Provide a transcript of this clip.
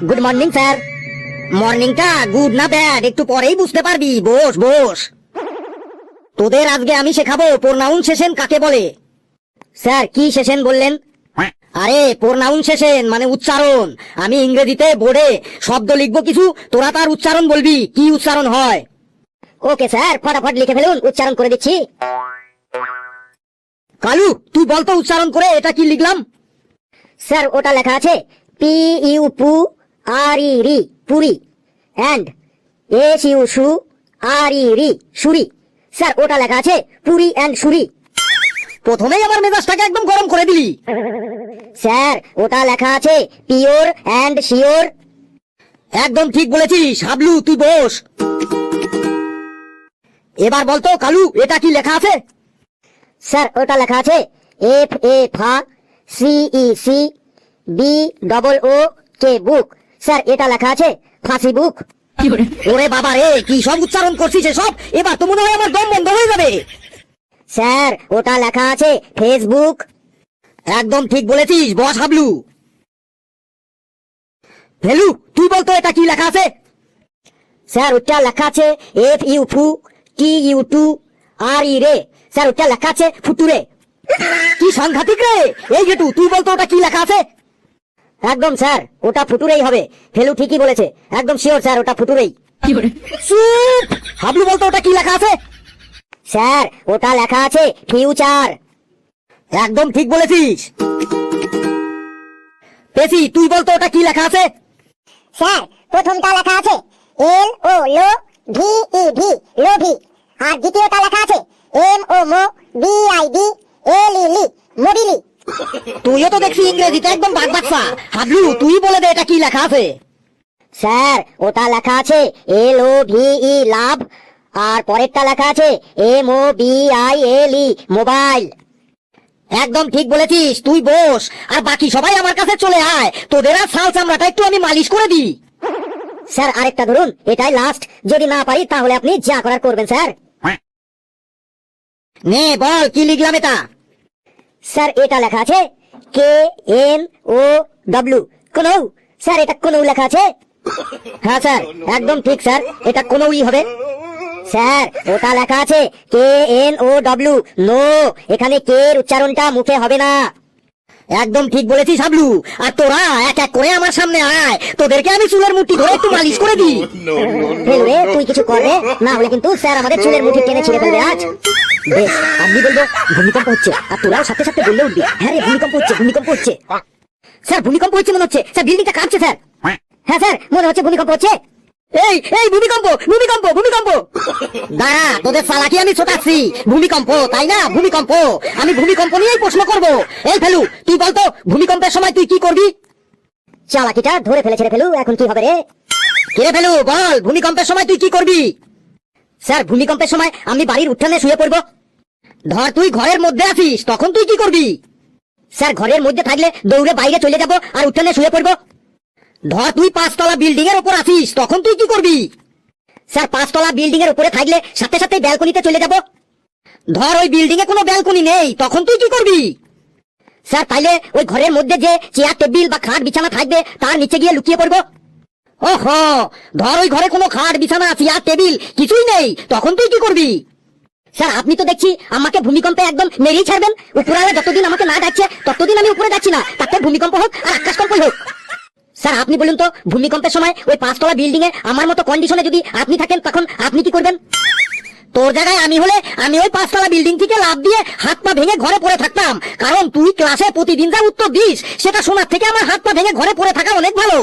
Good morning sir. মর্নিংটা good না bad একটু পরেই বুঝতে পারবি। বস বস। তোদের আজকে আমি শেখাবো প্রোনাউন্সিয়েশন কাকে বলে। স্যার কি সেশন বললেন? আরে প্রোনাউন্সিয়েশন মানে উচ্চারণ। আমি ইংরেজিতে বোর্ডে শব্দ লিখবো কিছু, তোরা তার উচ্চারণ বলবি, কি উচ্চারণ হয়। ওকে স্যার, ফটাফট লিখে ফেলুন, উচ্চারণ করে দিচ্ছি। কালু তুই বলতো উচ্চারণ করে এটা কি লিখলাম। স্যার ওটা লেখা আছে পি ইউ পু আর ই রি পুরি এন্ড এস ইউ সু আর ই রি সুরি। স্যার ওটা লেখা আছে পুরি এন্ড সুরি। প্রথমেই আমার মেজাজটাকে একদম গরম করে দিলি। স্যার ওটা লেখা আছে পিওর এন্ড শিওর। একদম ঠিক বলেছিস হাবলু, তুই বস। এবার বলতো কালু এটা কি লেখা আছে। স্যার ওটা লেখা আছে এফ এ ফা সি ই সি B double O K book. Sir এটা লেখা আছে ফাঁসি বুক। ওরে বাবা রে, কি সব উচ্চারণ করছিস এসব, এবার তো মনে হয় আমার দম বন্ধ হয়ে যাবে। স্যার ওটা লেখা আছে ফেসবুক। একদম ঠিক বলেছিস, বস হাবলু। ভেলু তুই বলতো এটা কি লেখা আছে। স্যার ওটা লেখা আছে এফ ইউ ফু টি ইউ টু আর ই রে। স্যার ওটা লেখা আছে ফুটুরে। কি সাংঘাতিক রে। এই গেটু তুই বলতো ওটা কি লেখা আছে। একদম স্যার ওটা ফুটুরেই হবে। ফেলু ঠিকই বলেছে, একদম শিওর স্যার ওটা ফুটুরেই। চুপ! হাবলু বলতো ওটা কি লেখা আছে। স্যার ওটা লেখা আছে ফিউচার। একদম ঠিক বলেছিস। পেসি তুই বলতো ওটা কি লেখা আছে। স্যার প্রথমটা লেখা আছে এল ও লো ভি ই ভি লোভি, আর দ্বিতীয়টা লেখা আছে এম ও মো B I D L E লি মোবিলি। তুইও তো দেখছি ইংরেজিতে একদম বাগবাচ্চা। হাবলু তুই বলে দে এটা কি লেখা আছে। স্যার ওটা লেখা আছে এল ও ভি ই লাভ, আর পরেরটা লেখা আছে M O B I L E mobile. একদম ঠিক বলেছিস, তুই বস। আর বাকি সবাই আমার কাছে চলে আয়, তোদের আর ছাল চামড়াটা একটু আমি মালিশ করে দিই। স্যার আরেকটা ধরুন, এটাই লাস্ট, যদি না পারি তাহলে আপনি যা করার করবেন স্যার। নে বল কি লিখলাম এটা। স্যার এটা লেখা আছে কে এন ও ডব্লিউ কোনো। স্যার এটা কোনো লেখা আছে। হ্যাঁ স্যার একদম ঠিক স্যার, এটা কোনোই হবে। স্যার ওটা লেখা আছে K N O W know, এখানে কে এর উচ্চারণটা মুখে হবে না। একদম ঠিক বলেছিস হাবলু। আর তোরা এক এক করে আমার সামনে আয়, তোদেরকে আমি চুলের মুঠি ধরে একটু মালিশ করে দিই। রে তুই কিছু কর রে, না হলে কিন্তু স্যার আমাদের চুলের মুঠি টেনে ছিঁড়ে ফেলবে আজ। বেশ আমি বলবো ভূমিকম্প হচ্ছে, আর তোরাও সাথে সাথে বললে উঠবি হ্যাঁ রে ভূমিকম্প হচ্ছে ভূমিকম্প হচ্ছে। স্যার ভূমিকম্প হচ্ছে মনে হচ্ছে, স্যার বিল্ডিংটা কাঁপছে স্যার। হ্যাঁ স্যার মনে হচ্ছে ভূমিকম্প হচ্ছে। এই এই ভূমিকম্প ভূমিকম্প ভূমিকম্প। দাঁড়া তোদের চালাকি আমি ছোটাচ্ছি। ভূমিকম্প তাই না, ভূমিকম্প। আমি ভূমিকম্প নিয়েই প্রশ্ন করব। এই ফেলু তুই বলতো ভূমিকম্পের সময় তুই কি করবি। চালাকিটা ধরে ফেলেছে রে ফেলু, এখন কি হবে রে। কে রে ফেলু বল, ভূমিকম্পের সময় তুই কি করবি। স্যার ভূমিকম্পের সময় আমি বাড়ির উঠানে শুয়ে পড়বো। ধর তুই ঘরের মধ্যে আছিস, তখন তুই কি করবি। স্যার ঘরের মধ্যে থাকলে দৌড়ে বাইরে চলে যাব আর উঠানে শুয়ে পড়বো। ধর তুই 5 তলা বিল্ডিং এর উপর আছিস, তখন তুই কি করবি। স্যার 5 তলা বিল্ডিং এর উপরে থাকলে সাথে সাথে ব্যালকনিতে চলে যাব। ধর ওই বিল্ডিং এ কোনো ব্যালকনি নেই, তখন তুই কি করবি। স্যার তাইলে ওই ঘরের মধ্যে যে চেয়ার টেবিল বা খাট বিছানা থাকবে তার নিচে গিয়ে লুকিয়ে পড়বো। ওহো, ধর ওই ঘরে কোনো খাট বিছানা চেয়ার টেবিল কিছুই নেই, তখন তুই কি করবি। স্যার আপনি তো দেখছি আমাকে ভূমিকম্পে একদম মেরেই ছাড়বেন। উপরওয়ালা যতদিন আমাকে না ডাকছে ততদিন আমি উপরে যাচ্ছি না, তাতে ভূমিকম্প হোক আর আকাশকম্পই হোক। স্যার আপনি বলুন তো ভূমিকম্পের সময় ওই 5 তলা বিল্ডিং এ আমার মতো কন্ডিশনে যদি আপনি থাকেন তখন আপনি কি করবেন। তোর জায়গায় আমি হলে আমি ওই 5 তলা বিল্ডিং থেকে লাফ দিয়ে হাত পা ভেঙে ঘরে পড়ে থাকতাম, কারণ তুই ক্লাসে প্রতিদিন যা উত্তর দিস সেটা শোনার থেকে আমার হাত পা ভেঙে ঘরে পড়ে থাকা অনেক ভালো।